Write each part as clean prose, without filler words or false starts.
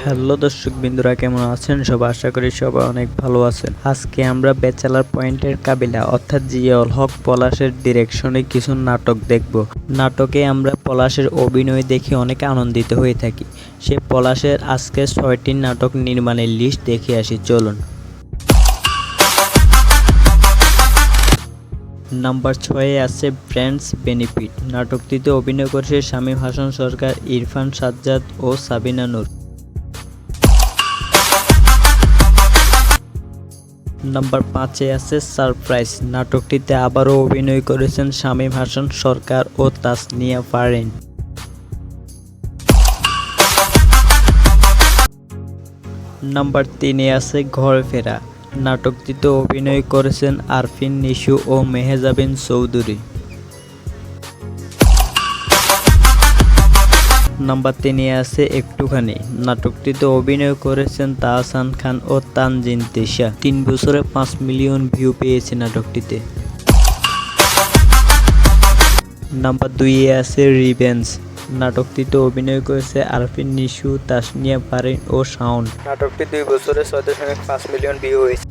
Hello দর্শক বিন্দুরা, কেমন আছেন সবাই? আশা করি সবাই অনেক ভালো আছেন। আজকে আমরা ব্যাচেলার পয়েন্টের কাবিলা অর্থাৎ জিয়াউল হক পলাশের ডিরেকশনে কিছু নাটক দেখব। নাটকে আমরা পলাশের অভিনয় দেখে অনেক আনন্দিত হয়ে থাকি। সে পলাশের আজকে 6টি নাটক নির্মাণের লিস্ট দেখে আসি, চলুন। নাম্বার 6-এ আছে ফ্রেন্ডস বেনিফিট। নাটকটিতে অভিনয় করেছে শামীম হাসান সরকার, ইরফান সাজ্জাদ ও সাবিনা নূর। নাম্বার 5-এ আছে সারপ্রাইজ। নাটকটিতে আবারও অভিনয় করেছেন শামীম হাসান সরকার ও তাসনিয়া ফারিন। নাম্বার 3-এ আছে ঘরে ফেরা। নাটকটিতে অভিনয় করেছেন আরফিন নিশু ও মেহজাবিন চৌধুরী। নাম্বার 3-এ আছে একটুখানি। নাটকটিতে অভিনয় করেছেন তাহসান খান ও তানজিন তিশা। 3 বছরে 5 মিলিয়ন ভিউ পেয়েছে নাটকটিতে। নাম্বার 2-এ আছে রিভেঞ্জ। নাটকটিতে অভিনয় করেছে আরফিন নিশু, তাসনিয়া ফারিন ও শাওন। নাটকটি 2 বছরে 6.5 মিলিয়ন ভিউ হয়েছে।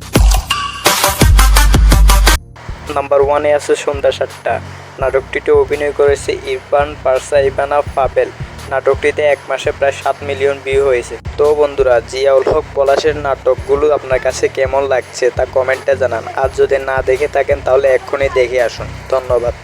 নাম্বার 1-এ আছে সন্ধ্যা 7টা। নাটকটিতে অভিনয় করেছে ইরফান, পারসা, ইভানা, পাবেল। নাটকটিতে 1 মাসে প্রায় 7 মিলিয়ন ভিউ হয়েছে। তো বন্ধুরা, জিয়াউল হক পলাশের নাটকগুলো আপনার কাছে কেমন লাগছে তা কমেন্টে জানান। আর যদি না দেখে থাকেন তাহলে এক্ষুনি দেখে আসুন। ধন্যবাদ।